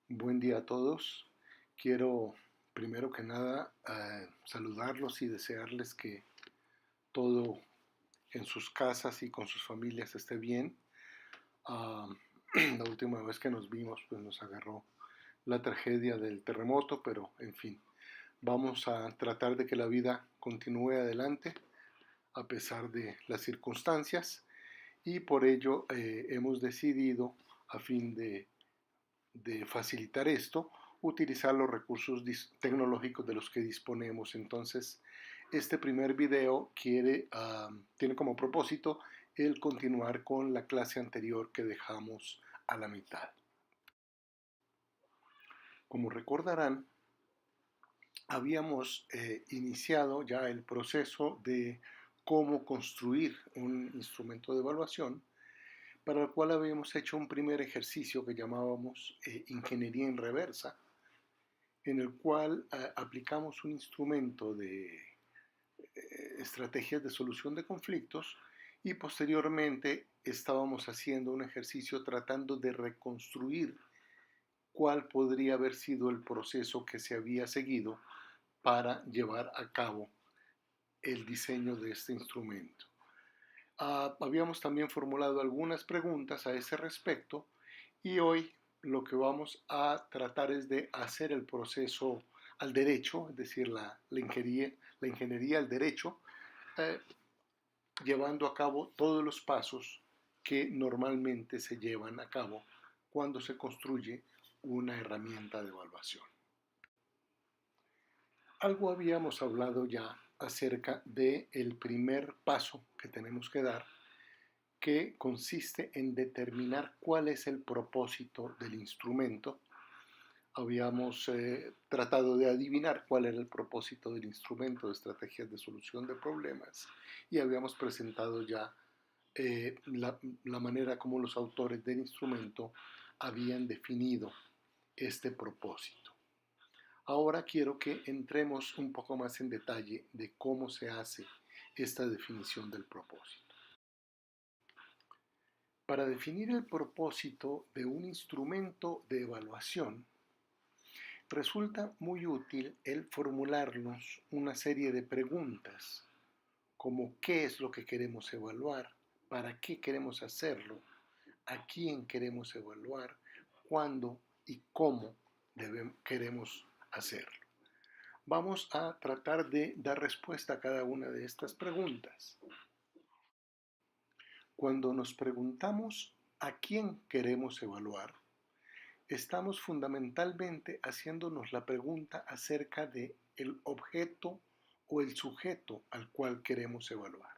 Buen día a todos. Quiero primero que nada saludarlos y desearles que todo en sus casas y con sus familias esté bien. Ah, la última vez que nos vimos pues nos agarró la tragedia del terremoto, pero en fin, vamos a tratar de que la vida continúe adelante a pesar de las circunstancias y por ello hemos decidido a fin de facilitar esto, utilizar los recursos tecnológicos de los que disponemos. Entonces, este primer video tiene como propósito el continuar con la clase anterior que dejamos a la mitad. Como recordarán, habíamos iniciado ya el proceso de cómo construir un instrumento de evaluación, para el cual habíamos hecho un primer ejercicio que llamábamos ingeniería en reversa, en el cual aplicamos un instrumento de estrategias de solución de conflictos y posteriormente estábamos haciendo un ejercicio tratando de reconstruir cuál podría haber sido el proceso que se había seguido para llevar a cabo el diseño de este instrumento. Habíamos también formulado algunas preguntas a ese respecto y hoy lo que vamos a tratar es de hacer el proceso al derecho, es decir, la ingeniería al derecho, eh, llevando a cabo todos los pasos que normalmente se llevan a cabo cuando se construye una herramienta de evaluación. Algo habíamos hablado ya acerca del primer paso que tenemos que dar, que consiste en determinar cuál es el propósito del instrumento. Habíamos tratado de adivinar cuál era el propósito del instrumento de estrategias de solución de problemas y habíamos presentado ya la manera como los autores del instrumento habían definido este propósito. Ahora quiero que entremos un poco más en detalle de cómo se hace esta definición del propósito. Para definir el propósito de un instrumento de evaluación, resulta muy útil el formularnos una serie de preguntas, como qué es lo que queremos evaluar, para qué queremos hacerlo, a quién queremos evaluar, cuándo y cómo queremos hacerlo. Vamos a tratar de dar respuesta a cada una de estas preguntas. Cuando nos preguntamos a quién queremos evaluar, estamos fundamentalmente haciéndonos la pregunta acerca de el objeto o el sujeto al cual queremos evaluar.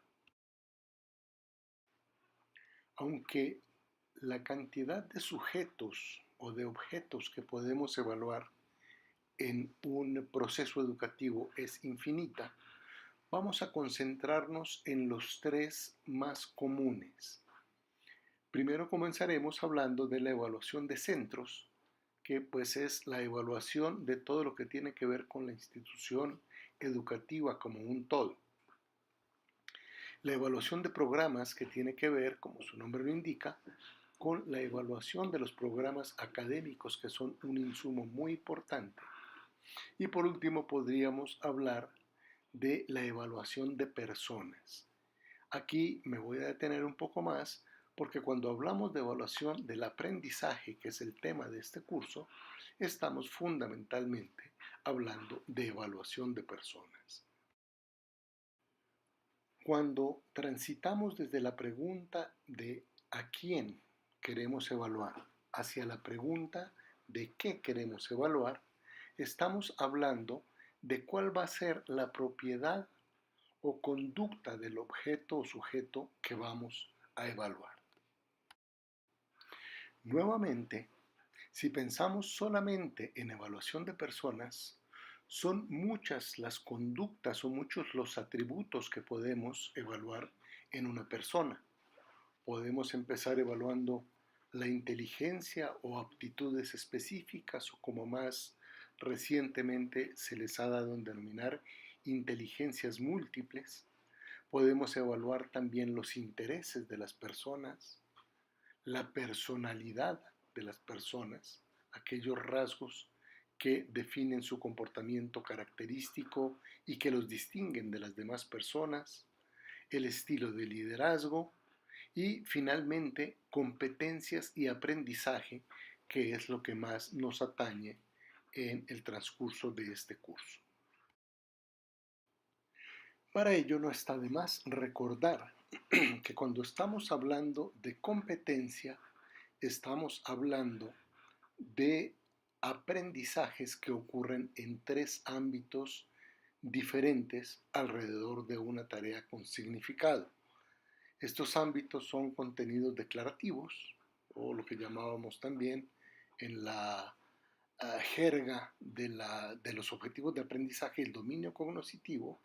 Aunque la cantidad de sujetos o de objetos que podemos evaluar en un proceso educativo es infinita, vamos a concentrarnos en los tres más comunes. Primero comenzaremos hablando de la evaluación de centros, que pues es la evaluación de todo lo que tiene que ver con la institución educativa como un todo. La evaluación de programas, que tiene que ver, como su nombre lo indica, con la evaluación de los programas académicos, que son un insumo muy importante. Y por último podríamos hablar de la evaluación de personas. Aquí me voy a detener un poco más porque cuando hablamos de evaluación del aprendizaje, que es el tema de este curso, estamos fundamentalmente hablando de evaluación de personas. Cuando transitamos desde la pregunta de a quién queremos evaluar hacia la pregunta de qué queremos evaluar, estamos hablando de cuál va a ser la propiedad o conducta del objeto o sujeto que vamos a evaluar. Nuevamente, si pensamos solamente en evaluación de personas, son muchas las conductas o muchos los atributos que podemos evaluar en una persona. Podemos empezar evaluando la inteligencia o aptitudes específicas o como más recientemente se les ha dado en denominar inteligencias múltiples. Podemos evaluar también los intereses de las personas, la personalidad de las personas, aquellos rasgos que definen su comportamiento característico y que los distinguen de las demás personas, el estilo de liderazgo y finalmente competencias y aprendizaje, que es lo que más nos atañe en el transcurso de este curso. Para ello no está de más recordar que cuando estamos hablando de competencia, estamos hablando de aprendizajes que ocurren en tres ámbitos diferentes alrededor de una tarea con significado. Estos ámbitos son contenidos declarativos, o lo que llamábamos también en la jerga de los objetivos de aprendizaje, el dominio cognoscitivo.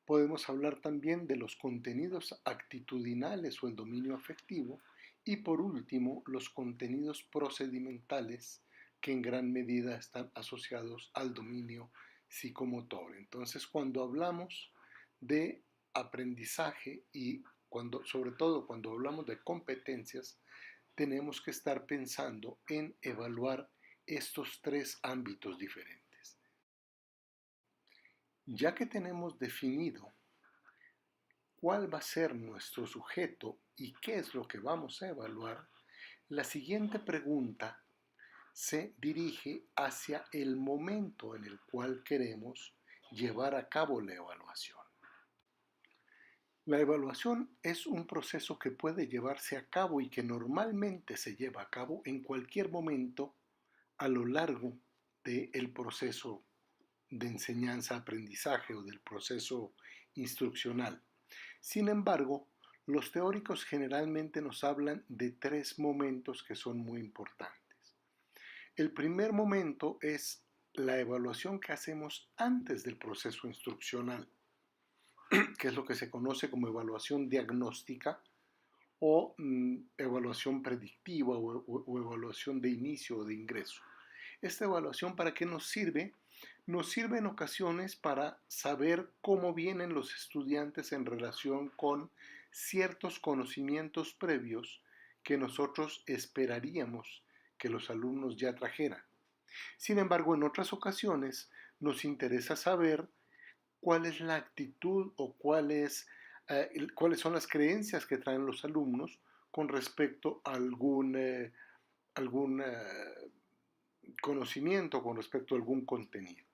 Podemos hablar también de los contenidos actitudinales o el dominio afectivo. Y por último, los contenidos procedimentales que en gran medida están asociados al dominio psicomotor. Entonces, cuando hablamos de aprendizaje y sobre todo cuando hablamos de competencias, tenemos que estar pensando en evaluar estos tres ámbitos diferentes. Ya que tenemos definido cuál va a ser nuestro sujeto y qué es lo que vamos a evaluar, la siguiente pregunta se dirige hacia el momento en el cual queremos llevar a cabo la evaluación. La evaluación es un proceso que puede llevarse a cabo y que normalmente se lleva a cabo en cualquier momento a lo largo del proceso de enseñanza-aprendizaje o del proceso instruccional. Sin embargo, los teóricos generalmente nos hablan de tres momentos que son muy importantes. El primer momento es la evaluación que hacemos antes del proceso instruccional, que es lo que se conoce como evaluación diagnóstica o evaluación predictiva o evaluación de inicio o de ingreso. Esta evaluación, ¿para qué nos sirve? Nos sirve en ocasiones para saber cómo vienen los estudiantes en relación con ciertos conocimientos previos que nosotros esperaríamos que los alumnos ya trajeran. Sin embargo, en otras ocasiones nos interesa saber cuál es la actitud o cuáles son las creencias que traen los alumnos con respecto a algún conocimiento, con respecto a algún contenido.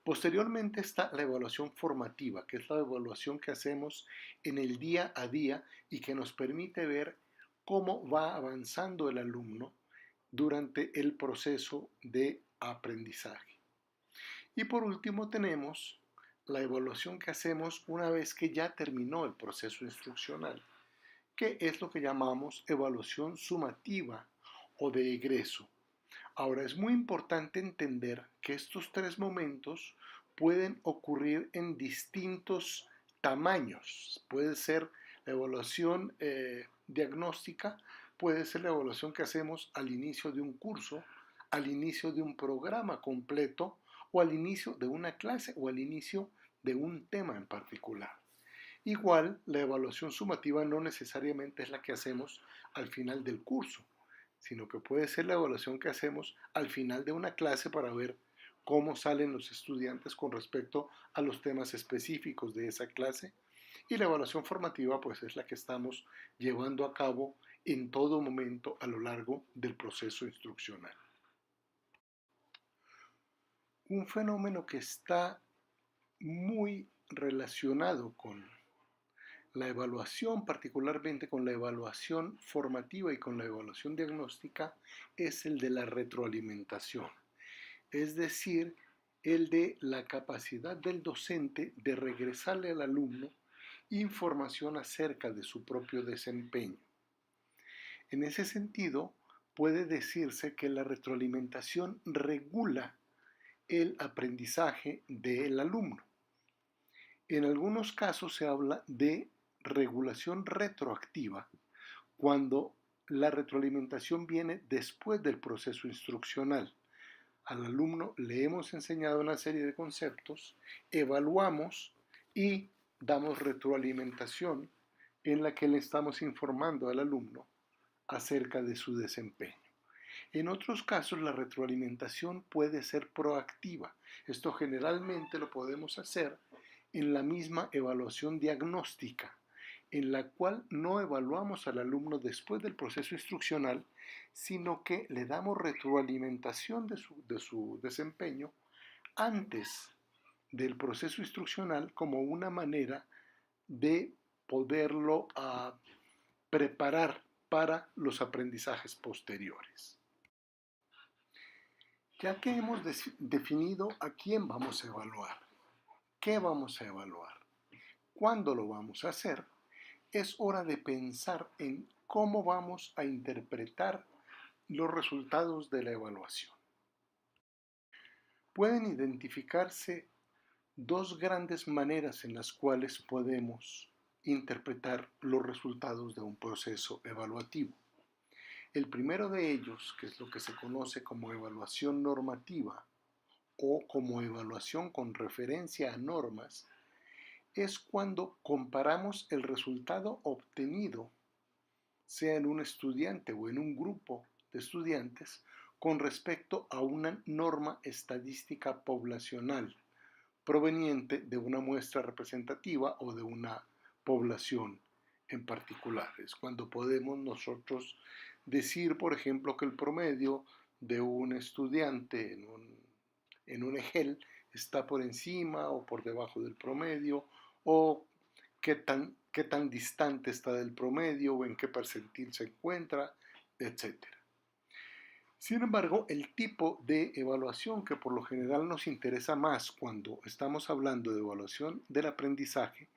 Posteriormente está la evaluación formativa, que es la evaluación que hacemos en el día a día y que nos permite ver cómo va avanzando el alumno durante el proceso de aprendizaje. Y por último tenemos la evaluación que hacemos una vez que ya terminó el proceso instruccional, que es lo que llamamos evaluación sumativa o de egreso. Ahora, es muy importante entender que estos tres momentos pueden ocurrir en distintos tamaños. Puede ser la evaluación diagnóstica, puede ser la evaluación que hacemos al inicio de un curso, al inicio de un programa completo, o al inicio de una clase, o al inicio de un tema en particular. Igual, la evaluación sumativa no necesariamente es la que hacemos al final del curso, sino que puede ser la evaluación que hacemos al final de una clase para ver cómo salen los estudiantes con respecto a los temas específicos de esa clase. Y la evaluación formativa pues es la que estamos llevando a cabo en todo momento a lo largo del proceso instruccional. Un fenómeno que está muy relacionado con la evaluación, particularmente con la evaluación formativa y con la evaluación diagnóstica, es el de la retroalimentación, es decir, el de la capacidad del docente de regresarle al alumno información acerca de su propio desempeño. En ese sentido, puede decirse que la retroalimentación regula el aprendizaje del alumno. En algunos casos se habla de regulación retroactiva cuando la retroalimentación viene después del proceso instruccional. Al alumno le hemos enseñado una serie de conceptos, evaluamos y damos retroalimentación en la que le estamos informando al alumno acerca de su desempeño. En otros casos, la retroalimentación puede ser proactiva. Esto generalmente lo podemos hacer en la misma evaluación diagnóstica, en la cual no evaluamos al alumno después del proceso instruccional, sino que le damos retroalimentación de su desempeño antes del proceso instruccional como una manera de poderlo preparar para los aprendizajes posteriores. Ya que hemos definido a quién vamos a evaluar, qué vamos a evaluar, cuándo lo vamos a hacer, es hora de pensar en cómo vamos a interpretar los resultados de la evaluación. Pueden identificarse dos grandes maneras en las cuales podemos interpretar los resultados de un proceso evaluativo. El primero de ellos, que es lo que se conoce como evaluación normativa o como evaluación con referencia a normas, es cuando comparamos el resultado obtenido, sea en un estudiante o en un grupo de estudiantes, con respecto a una norma estadística poblacional proveniente de una muestra representativa o de una población en particular. Es cuando podemos nosotros decir, por ejemplo, que el promedio de un estudiante en un EGEL está por encima o por debajo del promedio, o qué tan distante está del promedio o en qué percentil se encuentra, etc. Sin embargo, el tipo de evaluación que por lo general nos interesa más cuando estamos hablando de evaluación del aprendizaje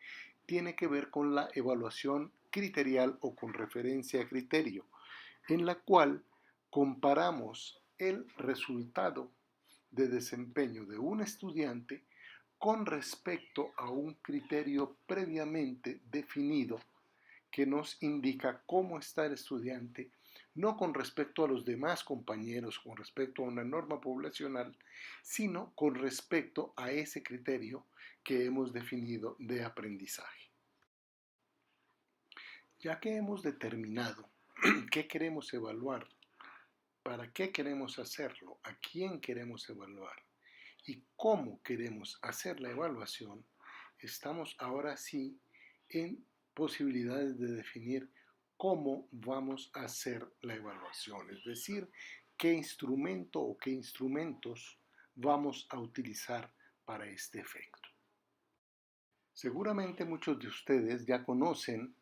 tiene que ver con la evaluación criterial o con referencia a criterio, en la cual comparamos el resultado de desempeño de un estudiante con respecto a un criterio previamente definido que nos indica cómo está el estudiante, no con respecto a los demás compañeros, con respecto a una norma poblacional, sino con respecto a ese criterio que hemos definido de aprendizaje. Ya que hemos determinado qué queremos evaluar, para qué queremos hacerlo, a quién queremos evaluar y cómo queremos hacer la evaluación, estamos ahora sí en posibilidades de definir cómo vamos a hacer la evaluación, es decir, qué instrumento o qué instrumentos vamos a utilizar para este efecto. Seguramente muchos de ustedes ya conocen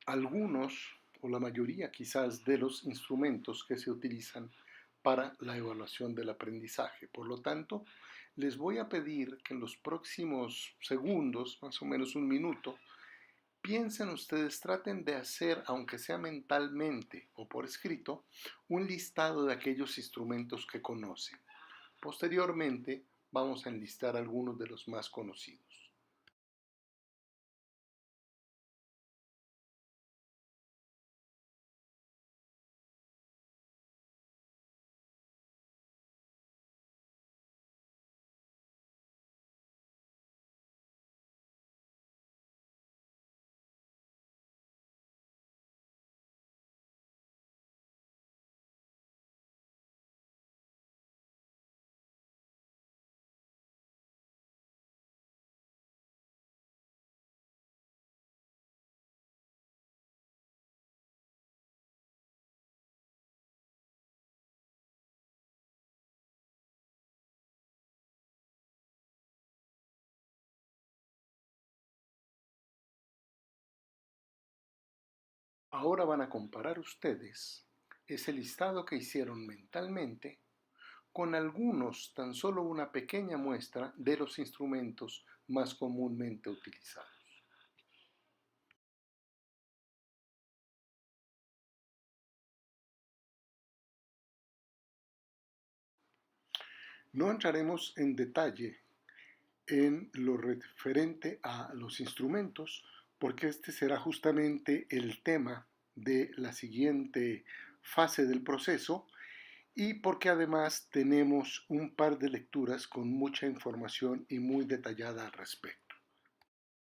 algunos o la mayoría quizás de los instrumentos que se utilizan para la evaluación del aprendizaje. Por lo tanto, les voy a pedir que en los próximos segundos, más o menos un minuto, piensen ustedes, traten de hacer, aunque sea mentalmente o por escrito, un listado de aquellos instrumentos que conocen. Posteriormente, vamos a enlistar algunos de los más conocidos. Ahora van a comparar ustedes ese listado que hicieron mentalmente con algunos, tan solo una pequeña muestra de los instrumentos más comúnmente utilizados. No entraremos en detalle en lo referente a los instrumentos, porque este será justamente el tema de la siguiente fase del proceso y porque además tenemos un par de lecturas con mucha información y muy detallada al respecto.